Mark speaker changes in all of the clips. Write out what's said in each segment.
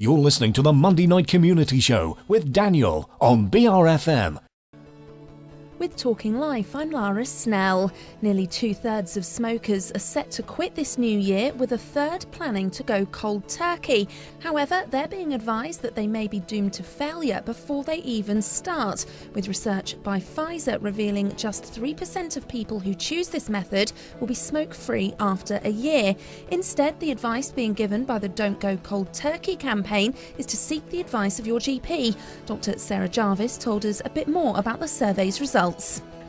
Speaker 1: You're listening to the Monday Night Community Show with Daniel on BRFM.
Speaker 2: With Talking Life, I'm Lara Snell. Nearly 2/3 of smokers are set to quit this new year, with a third planning to go cold turkey. However, they're being advised that they may be doomed to failure before they even start, with research by Pfizer revealing just 3% of people who choose this method will be smoke-free after a year. Instead, the advice being given by the Don't Go Cold Turkey campaign is to seek the advice of your GP. Dr. Sarah Jarvis told us a bit more about the survey's results.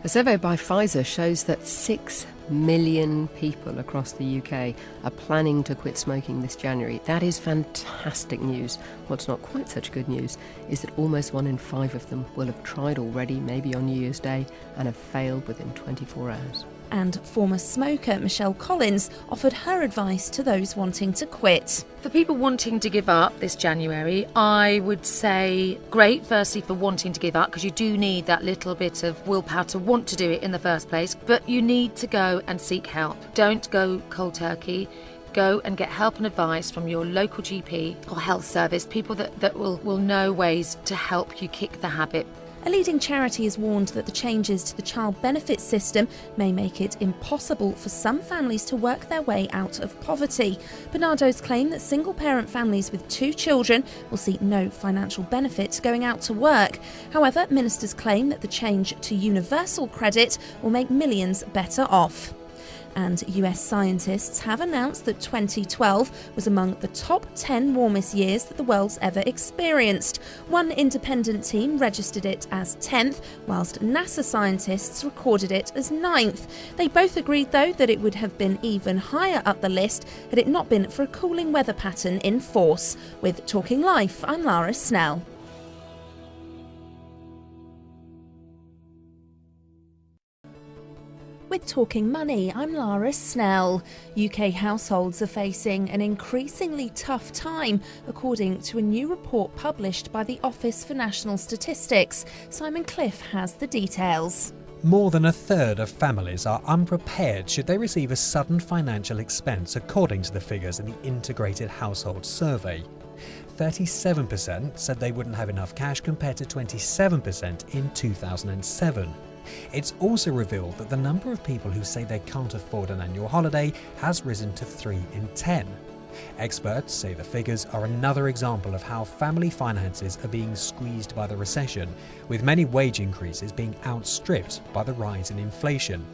Speaker 3: A survey by Pfizer shows that 6 million people across the UK are planning to quit smoking this January. That is fantastic news. What's not quite such good news is that almost 1 in 5 of them will have tried already, maybe on New Year's Day, and have failed within 24 hours.
Speaker 2: And former smoker Michelle Collins offered her advice to those wanting to quit.
Speaker 4: For people wanting to give up this January, I would say great, firstly, for wanting to give up, because you do need that little bit of willpower to want to do it in the first place, but you need to go and seek help. Don't go cold turkey. Go and get help and advice from your local GP or health service, people that will know ways to help you kick the habit.
Speaker 2: A leading charity has warned that the changes to the child benefit system may make it impossible for some families to work their way out of poverty. Bernardo's claim that single-parent families with 2 children will see no financial benefit going out to work. However, ministers claim that the change to universal credit will make millions better off. And US scientists have announced that 2012 was among the top 10 warmest years that the world's ever experienced. One independent team registered it as 10th, whilst NASA scientists recorded it as 9th. They both agreed, though, that it would have been even higher up the list had it not been for a cooling weather pattern in force. With Talking Life, I'm Lara Snell. With Talking Money, I'm Lara Snell. UK households are facing an increasingly tough time, according to a new report published by the Office for National Statistics. Simon Cliff has the details.
Speaker 5: More than a third of families are unprepared should they receive a sudden financial expense, according to the figures in the Integrated Household Survey. 37% said they wouldn't have enough cash, compared to 27% in 2007. It's also revealed that the number of people who say they can't afford an annual holiday has risen to 3 in 10. Experts say the figures are another example of how family finances are being squeezed by the recession, with many wage increases being outstripped by the rise in inflation.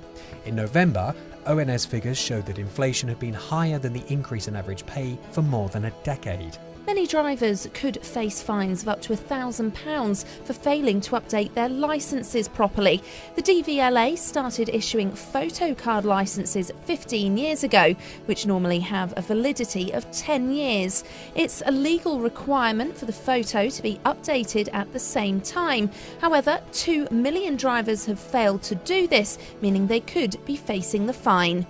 Speaker 5: In November, ONS figures showed that inflation had been higher than the increase in average pay for more than a decade.
Speaker 2: Many drivers could face fines of up to £1,000 for failing to update their licences properly. The DVLA started issuing photo card licences 15 years ago, which normally have a validity of 10 years. It's a legal requirement for the photo to be updated at the same time. However, 2 million drivers have failed to do this, meaning they could be facing the fine.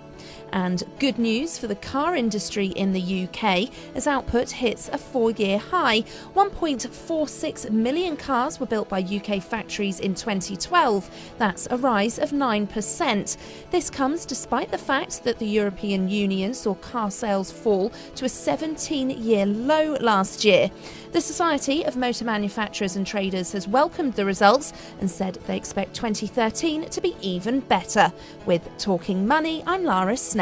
Speaker 2: And good news for the car industry in the UK, as output hits a 4-year high. 1.46 million cars were built by UK factories in 2012. That's a rise of 9%. This comes despite the fact that the European Union saw car sales fall to a 17-year low last year. The Society of Motor Manufacturers and Traders has welcomed the results and said they expect 2013 to be even better. With Talking Money, I'm Lara Snell.